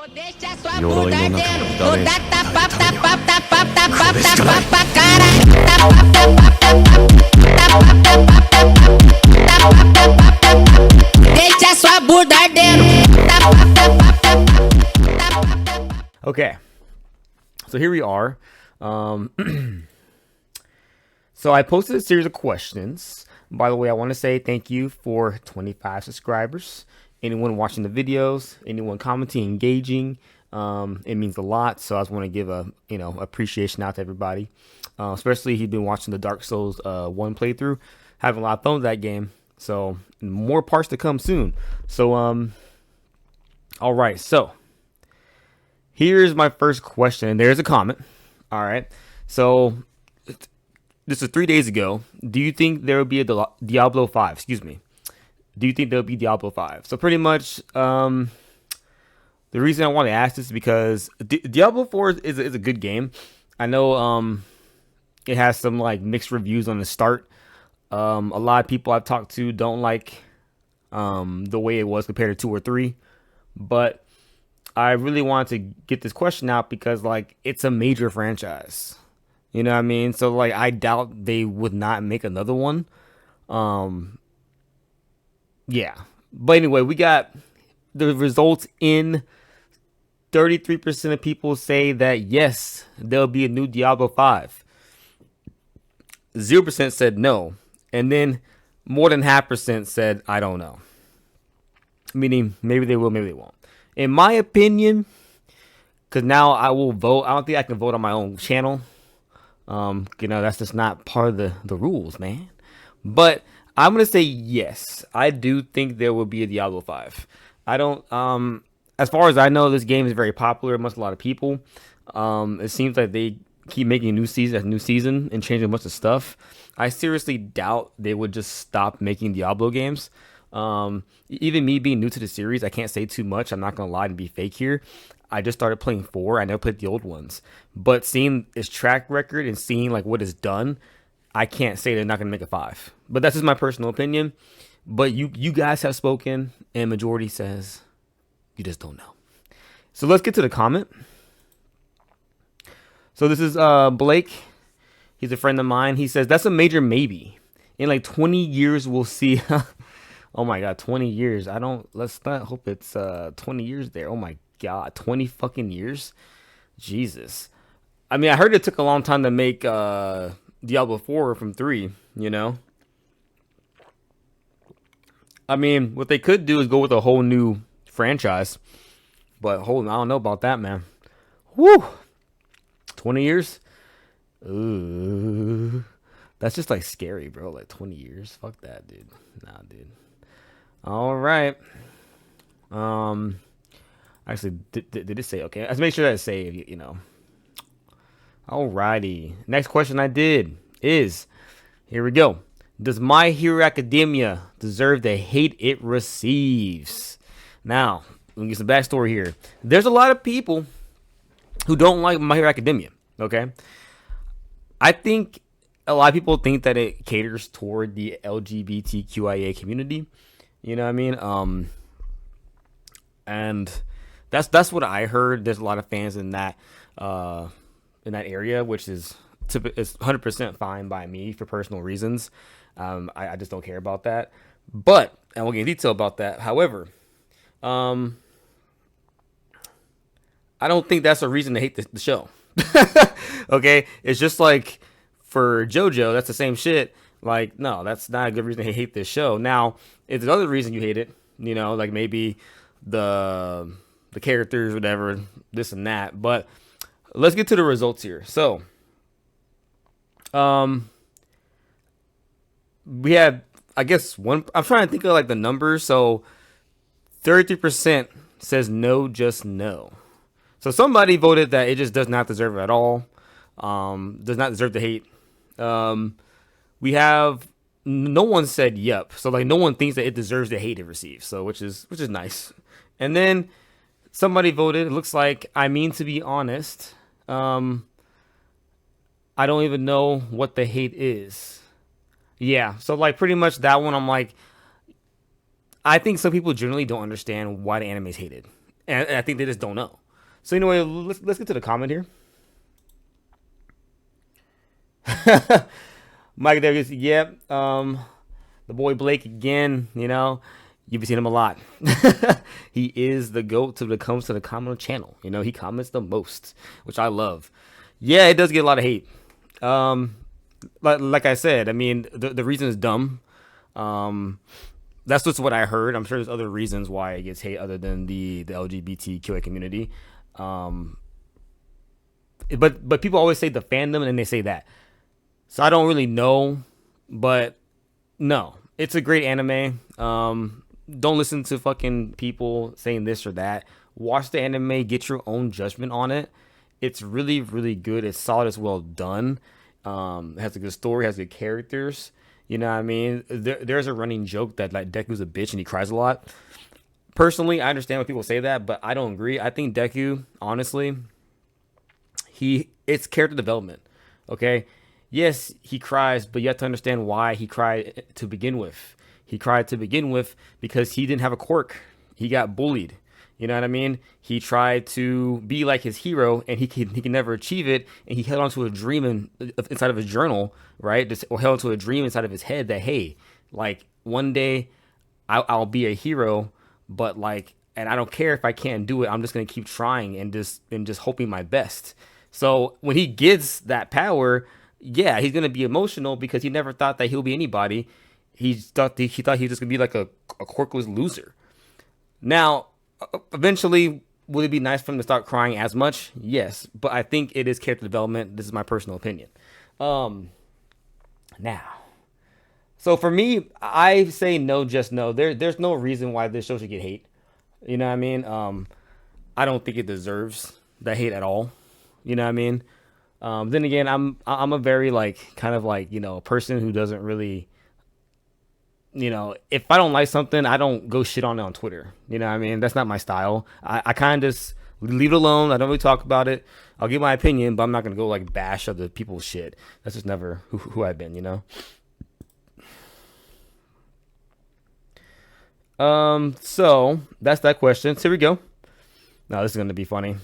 鎧の中のダメージOkay, so here we are. So I posted a series of questions. By the way, I want to say thank you for 25 subscribers. Anyone watching the videos, anyone commenting, engaging, it means a lot. So I just want to give a appreciation out to everybody, especially if you've been watching the Dark Souls 1 playthrough. Having a lot of fun with that game. So more parts to come soon. So all right. So here's my first question. There's a comment. All right. So this is 3 days ago. Do you think there will be a Diablo 5? Excuse me. Do you think there'll be Diablo 5? So pretty much, the reason I want to ask this is because Diablo 4 is a good game. I know it has some like mixed reviews on the start. A lot of people I've talked to don't like the way it was compared to 2 or 3. But I really wanted to get this question out because like it's a major franchise. You know what I mean? So like I doubt they would not make another one. Yeah. But anyway, we got the results in. 33% of people say that yes, there'll be a new Diablo 5. 0% said no. And then more than 0.5% said I don't know. Meaning maybe they will, maybe they won't. In my opinion, because now I will vote. I don't think I can vote on my own channel. That's just not part of the rules, man. But I'm going to say yes. I do think there will be a Diablo 5. I don't, as far as I know, this game is very popular amongst a lot of people. It seems like they keep making a new season and changing a bunch of stuff. I seriously doubt they would just stop making Diablo games. Even me being new to the series, I can't say too much. I'm not going to lie and be fake here. I just started playing 4. I never played the old ones. But seeing its track record and seeing like what is done, I can't say they're not going to make a 5. But that's just my personal opinion. But you guys have spoken, and majority says you just don't know. So let's get to the comment. So this is Blake. He's a friend of mine. He says, that's a major maybe. In like 20 years, we'll see. Oh my God, 20 years. Let's not hope it's 20 years there. Oh my God, 20 fucking years. Jesus. I mean, I heard it took a long time to make Diablo 4 from 3, you know? I mean, what they could do is go with a whole new franchise. But I don't know about that, man. Woo! 20 years? Ooh. That's just like scary, bro. Like 20 years. Fuck that, dude. Nah, dude. All right. Actually, did it say okay? Let's make sure that it's saved, you know. Alrighty. Next question I did is, here we go. Does My Hero Academia deserve the hate it receives? Now, let me get some backstory here. There's a lot of people who don't like My Hero Academia, okay? I think a lot of people think that it caters toward the LGBTQIA community. You know what I mean? And that's what I heard. There's a lot of fans in that area, which is 100% fine by me for personal reasons. I just don't care about that. But, and we'll get in detail about that. However, I don't think that's a reason to hate the show. Okay? It's just like for JoJo, that's the same shit. Like, no, that's not a good reason to hate this show. Now, if there's another reason you hate it, you know, like maybe the characters, whatever, this and that. But let's get to the results here. So, we have, I guess, I'm trying to think of like the numbers. So 33% says no, just no. So somebody voted that it just does not deserve it at all. Does not deserve the hate. We have no one said yep. So like no one thinks that it deserves the hate it receives. So which is nice. And then somebody voted. It looks like, I mean, to be honest, I don't even know what the hate is. Yeah. So like pretty much that one, I'm like, I think some people generally don't understand why the anime is hated. and I think they just don't know. So anyway, let's get to the comment here. Mike Davis, yep. The boy Blake again. You've seen him a lot. He is the goat when it comes to the comment channel. He comments the most, which I love. Yeah, it does get a lot of hate. Um, like I said, I mean, the reason is dumb. Um, that's just what I heard. I'm sure there's other reasons why it gets hate other than the LGBTQA community. Um, but people always say the fandom and then they say that. So I don't really know, but no, it's a great anime. Don't listen to fucking people saying this or that. Watch the anime, get your own judgment on it. It's really, really good. It's solid. It's well done. It has a good story. Has good characters. You know what I mean? There's a running joke that like Deku's a bitch and he cries a lot. Personally, I understand when people say that, but I don't agree. I think Deku, honestly, it's character development. Okay, yes, he cries, but you have to understand why he cried to begin with. He cried to begin with because he didn't have a quirk. He got bullied. You know what I mean? He tried to be like his hero, and he can never achieve it. And he held on to a dream inside of his journal, right? Or held on to a dream inside of his head that hey, like one day I'll be a hero, but like, and I don't care if I can't do it. I'm just gonna keep trying and just hoping my best. So when he gets that power, yeah, he's gonna be emotional because he never thought that he'll be anybody. He thought he was just gonna be like a quirkless loser. Now, eventually, would it be nice for him to start crying as much? Yes, but I think it is character development. This is my personal opinion. Um, now, so for me, I say no, just no. There's no reason why this show should get hate. You know what I mean? I don't think it deserves that hate at all. You know what I mean? Then again, I'm a very like kind of like person who doesn't really if I don't like something, I don't go shit on it on Twitter. You know what I mean? That's not my style. I kind of just leave it alone. I don't really talk about it. I'll give my opinion, but I'm not going to go like bash other people's shit. That's just never who I've been. So that's that question. So here we go. Now this is going to be funny.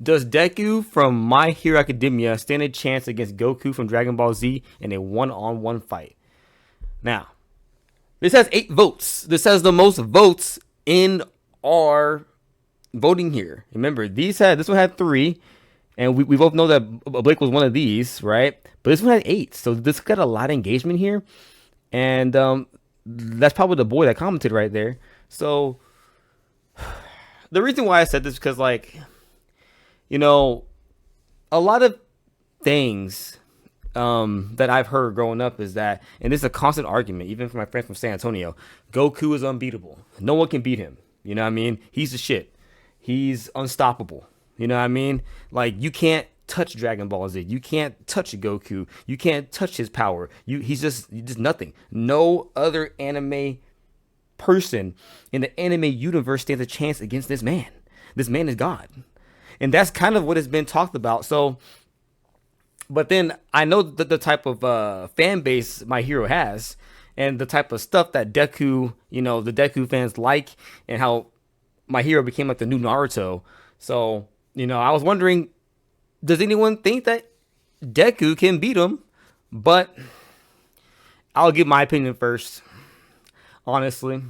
Does Deku from My Hero Academia stand a chance against Goku from Dragon Ball Z in a one-on-one fight? Now, this has 8 votes. This has the most votes in our voting here. Remember, this one had 3, and we both know that Blake was one of these, right? But this one had 8, so this got a lot of engagement here, and that's probably the boy that commented right there. So the reason why I said this is because, like, a lot of things that I've heard growing up is that, and this is a constant argument, even for my friends from San Antonio, Goku is unbeatable. No one can beat him. You know what I mean? He's the shit. He's unstoppable. You know what I mean? Like, you can't touch Dragon Ball Z. You can't touch Goku. You can't touch his power. He's just nothing. No other anime person in the anime universe stands a chance against this man. This man is God. And that's kind of what has been talked about. So, but then I know the type of fan base My Hero has, and the type of stuff that Deku, the Deku fans like, and how My Hero became like the new Naruto. So, I was wondering, does anyone think that Deku can beat him? But I'll give my opinion first. Honestly,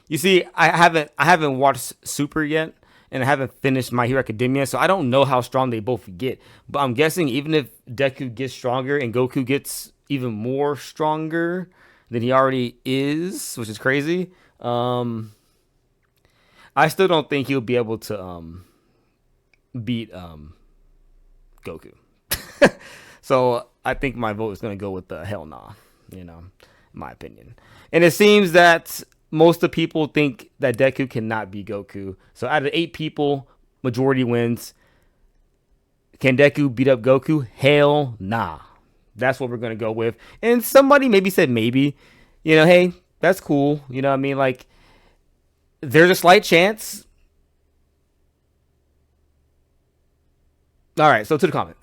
you see, I haven't watched Super yet, and I haven't finished My Hero Academia, so I don't know how strong they both get. But I'm guessing even if Deku gets stronger and Goku gets even more stronger than he already is, which is crazy, I still don't think he'll be able to beat Goku. So I think my vote is going to go with the hell nah, my opinion. And it seems that most of the people think that Deku cannot beat Goku. So out of 8 people, majority wins. Can Deku beat up Goku? Hell nah. That's what we're going to go with. And somebody maybe said maybe. Hey, that's cool. You know what I mean? Like, there's a slight chance. All right, so to the comment.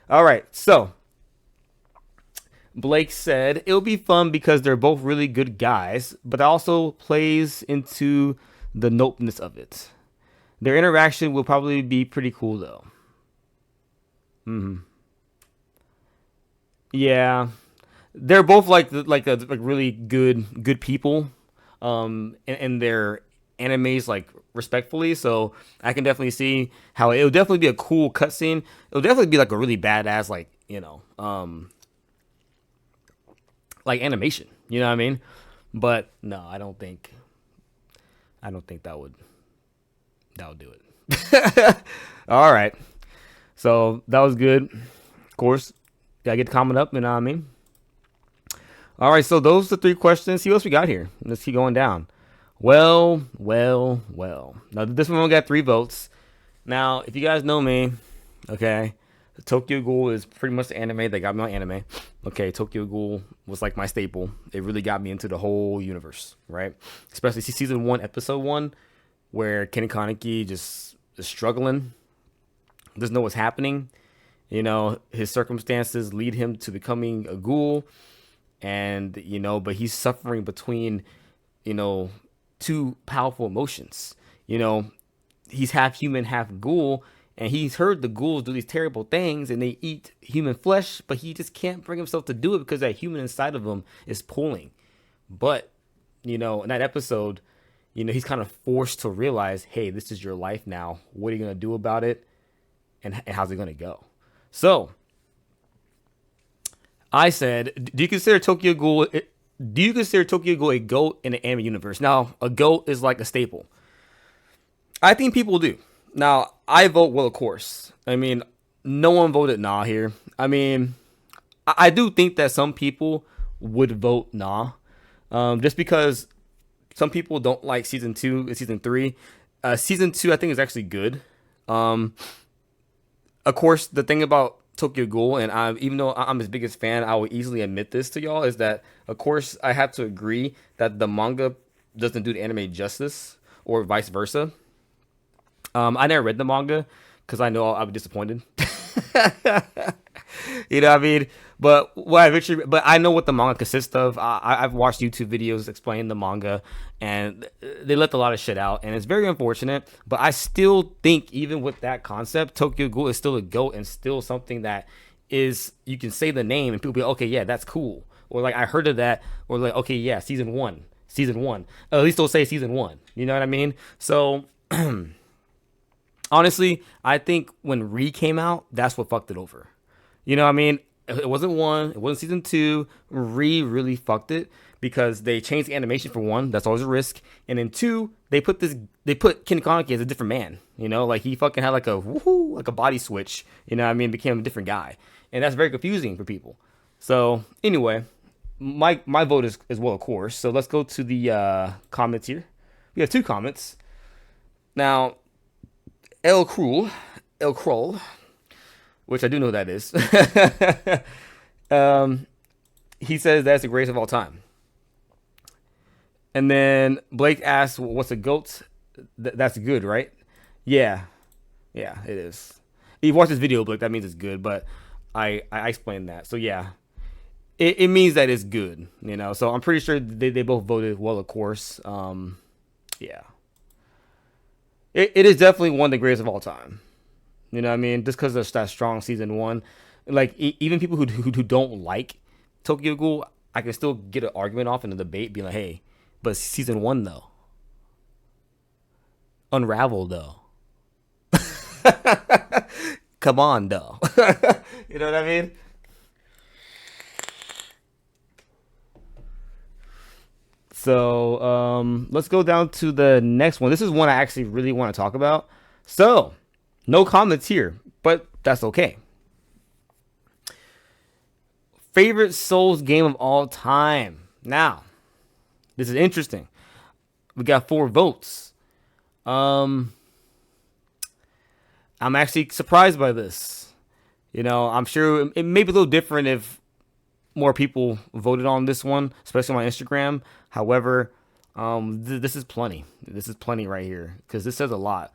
All right, so Blake said it'll be fun because they're both really good guys, but that also plays into the nopeness of it. Their interaction will probably be pretty cool though. Yeah, they're both like really good people, and their animes like respectfully. So I can definitely see how it'll definitely be a cool cutscene. It'll definitely be like a really badass like animation. You know what I mean? But no, I don't think that would do it. All right, so that was good. Of course, gotta get the comment up. You know what I mean? All right, so those are the three questions. See what else we got here. Let's keep going down. Well, well, well. Now this one got 3 votes. Now, if you guys know me, okay, Tokyo Ghoul is pretty much the anime that got me on anime. Okay, Tokyo Ghoul was like my staple. It really got me into the whole universe, right? Especially season 1, episode 1, where Kenny Kaneki just is struggling, doesn't know what's happening. His circumstances lead him to becoming a ghoul, and but he's suffering between you know two powerful emotions. He's half human, half ghoul, and he's heard the ghouls do these terrible things and they eat human flesh, but he just can't bring himself to do it because that human inside of him is pulling. But in that episode, he's kind of forced to realize, hey, this is your life now. What are you gonna do about it, and how's it gonna go? So I said, do you consider Tokyo Ghoul? Do you consider Tokyo Ghoul a goat in the anime universe? Now, a goat is like a staple. I think people do. Now, I vote well, of course. I mean, no one voted nah here. I mean, I do think that some people would vote nah, just because some people don't like season 2 and season 3. Season 2, I think, is actually good. Of course, the thing about Tokyo Ghoul, and even though I'm his biggest fan, I will easily admit this to y'all, is that, of course, I have to agree that the manga doesn't do the anime justice, or vice versa. I never read the manga because I know I'll be disappointed. You know what I mean? But but I know what the manga consists of. I've watched YouTube videos explaining the manga, and they left a lot of shit out, and it's very unfortunate. But I still think, even with that concept, Tokyo Ghoul is still a goat and still something that is, you can say the name and people be like, okay, yeah, that's cool, or like I heard of that, or like, okay, yeah, season one. At least they'll say season 1. You know what I mean? So. Honestly, I think when Re came out, that's what fucked it over. You know what I mean? It wasn't 1, it wasn't season 2. Re really fucked it because they changed the animation for 1. That's always a risk. And then 2, they put Ken Kaneki as a different man. Like he fucking had like a body switch. You know what I mean? Became a different guy. And that's very confusing for people. So anyway, my vote is well, of course. So let's go to the comments here. We have 2 comments. Now, El Kroll, which I do know who that is. He says that's the greatest of all time. And then Blake asks, what's a goat? That's good, right? Yeah, it is. If you watch this video, Blake, that means it's good, but I explained that. So yeah, it means that it's good, So I'm pretty sure they both voted well, of course. Yeah. It is definitely one of the greatest of all time. You know what I mean? Just because of that strong season 1. Like, even people who don't like Tokyo Ghoul, I can still get an argument off in a debate, being like, hey, but season 1, though. Unravel, though. Come on, though. You know what I mean? So let's go down to the next one. This is one I actually really want to talk about. So, no comments here, but that's okay. Favorite Souls game of all time. Now, this is interesting. We got 4 votes. I'm actually surprised by this. I'm sure it may be a little different if more people voted on this one, especially on my Instagram. However, this is plenty. This is plenty right here because this says a lot.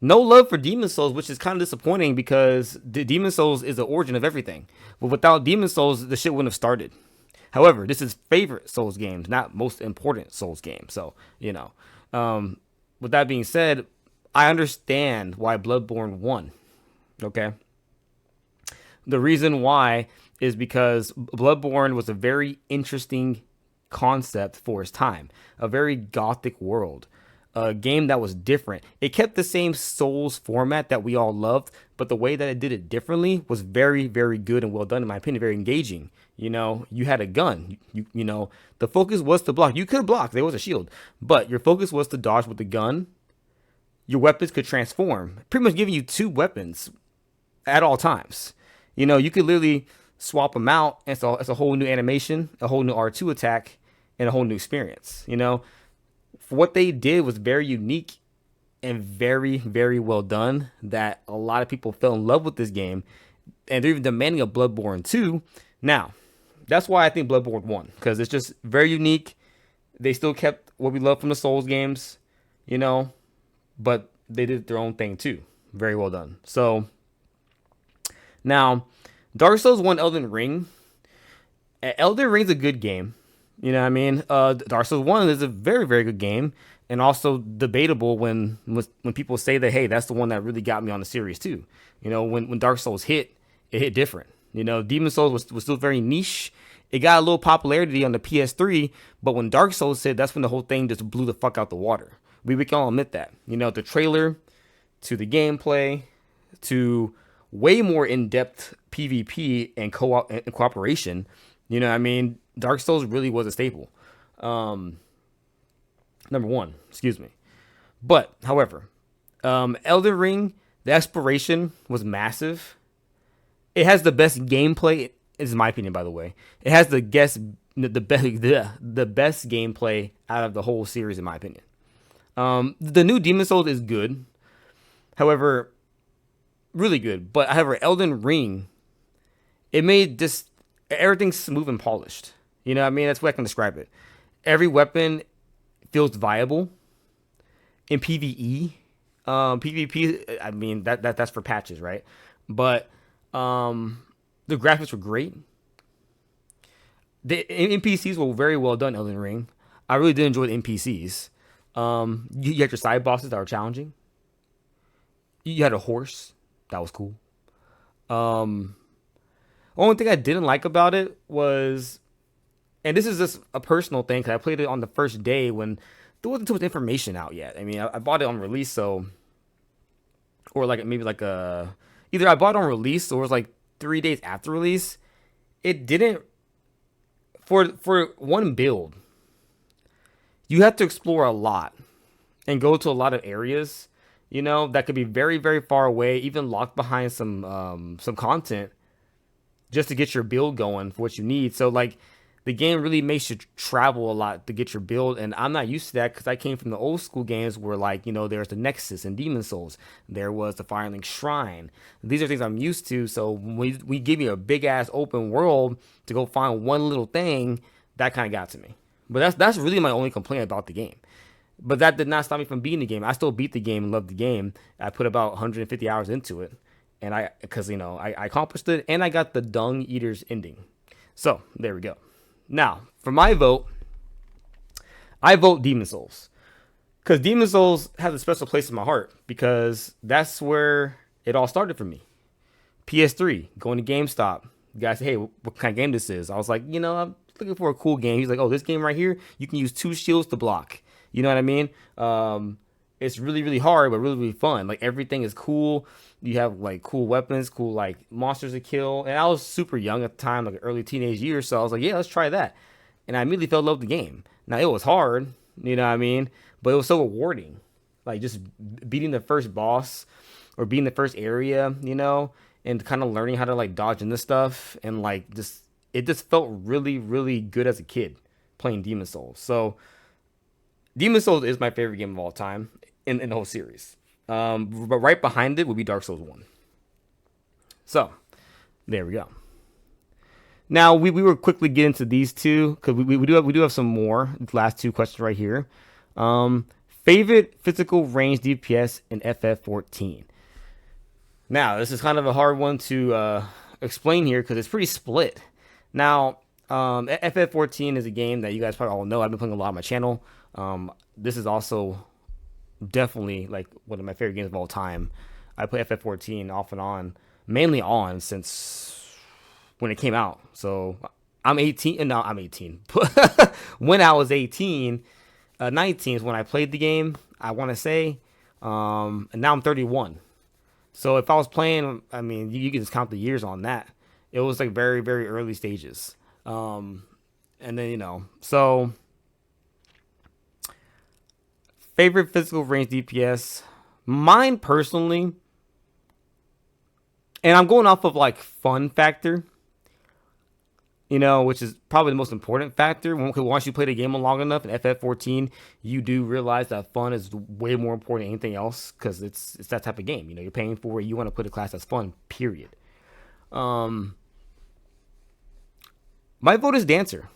No love for Demon Souls, which is kind of disappointing because Demon Souls is the origin of everything. But without Demon Souls, the shit wouldn't have started. However, this is favorite Souls games, not most important Souls game. So, with that being said, I understand why Bloodborne won. Okay. The reason why is because Bloodborne was a very interesting concept for its time, a very gothic world, a game that was different. It kept the same Souls format that we all loved, but the way that it did it differently was very, very good and well done, in my opinion, very engaging. You had a gun. The focus was to block. You could block. There was a shield, but your focus was to dodge with the gun. Your weapons could transform, pretty much giving you two weapons at all times. You could literally swap them out, and so it's a whole new animation, a whole new R2 attack, and a whole new experience. For what they did was very unique and very, very well done, that a lot of people fell in love with this game, and they're even demanding a Bloodborne 2. Now, that's why I think Bloodborne won, because it's just very unique. They still kept what we love from the Souls games, but they did their own thing too. Very well done. So, now, Dark Souls 1 Elden Ring. Elden Ring's a good game. You know what I mean? Dark Souls 1 is a very, very good game, and also debatable when people say that, hey, that's the one that really got me on the series too. When Dark Souls hit, it hit different. Demon Souls was still very niche. It got a little popularity on the PS3, but when Dark Souls hit, that's when the whole thing just blew the fuck out the water. We can all admit that. The trailer, to the gameplay, to way more in-depth PvP and co-op and cooperation. Dark Souls really was a staple. Number one, excuse me. But, however, Elden Ring, the exploration was massive. It has the best gameplay, is my opinion, by the way. It has the best gameplay out of the whole series, in my opinion. The new Demon Souls is good. However, really good. But, however, Elden Ring, it made just everything smooth and polished. That's what I can describe it. Every weapon feels viable in PvE. PvP, that's for patches, right? But the graphics were great. The NPCs were very well done. Elden Ring, I really did enjoy the NPCs. You had your side bosses that were challenging. You had a horse that was cool. Only thing I didn't like about it was, and this is just a personal thing, because I played it on the first day when there wasn't too much information out yet. I bought it on release, or either I bought it on release or it was like 3 days after release. It didn't, for one build, you have to explore a lot and go to a lot of areas, that could be very, very far away, even locked behind some content, just to get your build going for what you need. So the game really makes you travel a lot to get your build, and I'm not used to that because I came from the old school games where there's the Nexus and Demon Souls, there was the Firelink Shrine. These are things I'm used to. So when we give you a big ass open world to go find one little thing, that kind of got to me. But that's really my only complaint about the game. But that did not stop me from beating the game. I still beat the game and loved the game. I put about 150 hours into it. And I accomplished it, and I got the Dung Eaters ending. So, there we go. Now, for my vote, I vote Demon Souls. Because Demon Souls has a special place in my heart, because that's where it all started for me. PS3, going to GameStop. The guy said, hey, what kind of game this is? I was like, I'm looking for a cool game. He's like, oh, this game right here, you can use 2 shields to block. You know what I mean? It's really, really hard, but really, really fun. Everything is cool. You have cool weapons, cool monsters to kill. And I was super young at the time, early teenage years. So I was like, yeah, let's try that. And I immediately fell in love with the game. Now it was hard, you know what I mean? But it was so rewarding. Just beating the first boss or beating the first area, and kind of learning how to dodge into stuff. And it just felt really, really good as a kid playing Demon Souls. So Demon Souls is my favorite game of all time in the whole series. But right behind it would be Dark Souls 1. So, there we go. Now, we will quickly get into these two, because we do have some more. The last two questions right here. Favorite physical range DPS in FF14. Now, this is kind of a hard one to explain here because it's pretty split. Now, FF14 is a game that you guys probably all know. I've been playing a lot on my channel. This is also definitely like one of my favorite games of all time. I play FF14 off and on, mainly on since when it came out. So I'm 18. No, I'm 18. When I was 18, 19 is when I played the game, I want to say. And now I'm 31. So if I was playing, I mean, you can just count the years on that. It was like very, very early stages. And then, so favorite physical range DPS, mine personally, and I'm going off of like fun factor, which is probably the most important factor. Once you play the game long enough in FF14, you do realize that fun is way more important than anything else because it's that type of game. You're paying for it. You want to put a class that's fun, period. My vote is Dancer.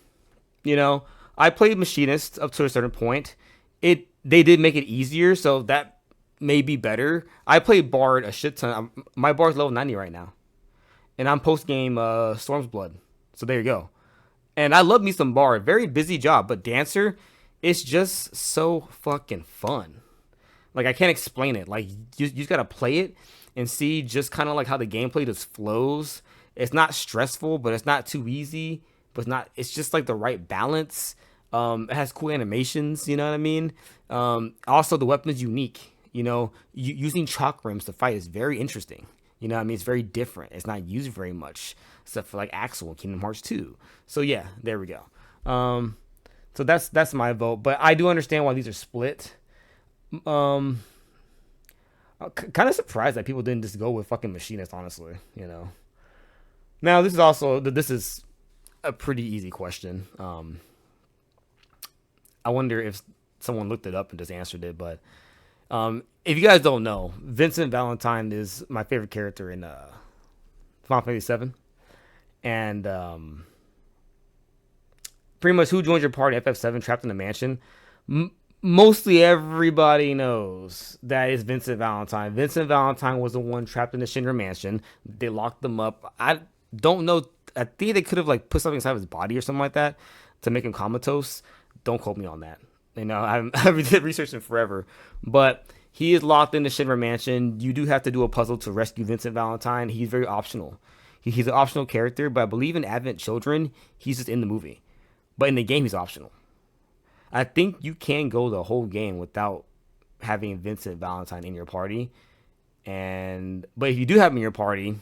I played Machinist up to a certain point. They did make it easier, so that may be better. I played Bard a shit ton. My Bard's level 90 right now. And I'm post-game Storm's Blood. So there you go. And I love me some Bard. Very busy job. But Dancer, it's just so fucking fun. Like, I can't explain it. Like, you just got to play it and see just kind of like how the gameplay just flows. It's not stressful, but it's not too easy. But it's just like the right balance. It has cool animations, you know what I mean? Also, the weapon is unique. Using chalk rims to fight is very interesting. You know what I mean? It's very different. It's not used very much, except for like Axel and Kingdom Hearts 2. So yeah, there we go. So that's my vote. But I do understand why these are split. I'm kind of surprised that people didn't just go with fucking Machinist, honestly. Now this is a pretty easy question. I wonder if someone looked it up and just answered it, but if you guys don't know, Vincent Valentine is my favorite character in Final Fantasy VII. And pretty much who joins your party FF7 trapped in a mansion? Mostly everybody knows that is Vincent Valentine. Vincent Valentine was the one trapped in the Shinra mansion. They locked them up. I don't know. I think they could have like put something inside of his body or something like that to make him comatose. Don't quote me on that. I haven't researched him forever. But he is locked in the Shinra mansion. You do have to do a puzzle to rescue Vincent Valentine. He's very optional. He's an optional character, but I believe in Advent Children, he's just in the movie. But in the game, he's optional. I think you can go the whole game without having Vincent Valentine in your party. But if you do have him in your party,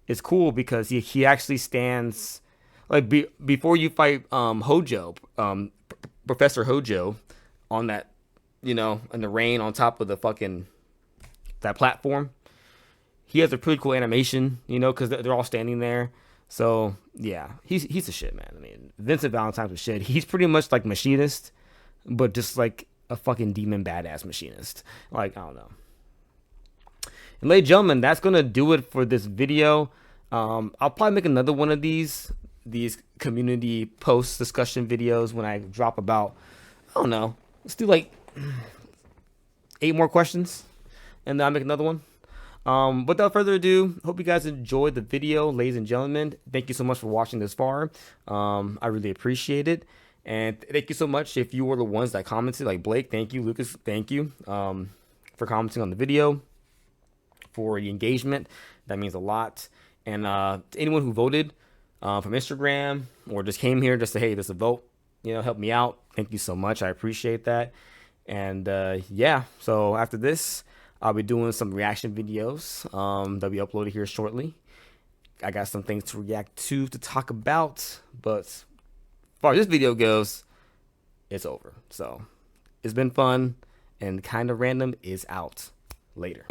it's cool because he actually stands like before you fight Hojo, Professor Hojo, on that, in the rain on top of the fucking that platform. He has a pretty cool animation, because they're all standing there. So yeah, he's a shit, man. I mean, Vincent Valentine's a shit. He's pretty much like Machinist, but just like a fucking demon badass Machinist. Like, I don't know. And ladies and gentlemen, that's gonna do it for this video. I'll probably make another one of these community post discussion videos when I drop about, I don't know, let's do like 8 more questions and then I'll make another one. Without further ado, hope you guys enjoyed the video, ladies and gentlemen. Thank you so much for watching this far. I really appreciate it. And thank you so much if you were the ones that commented, like Blake, thank you, Lucas, thank you for commenting on the video, for the engagement. That means a lot. And to anyone who voted from Instagram or just came here just to, hey, this is a vote, help me out. Thank you so much. I appreciate that. And yeah, so after this, I'll be doing some reaction videos that'll be uploaded here shortly. I got some things to react to talk about, but as far as this video goes, it's over. So it's been fun, and Kinda Random is out. Later.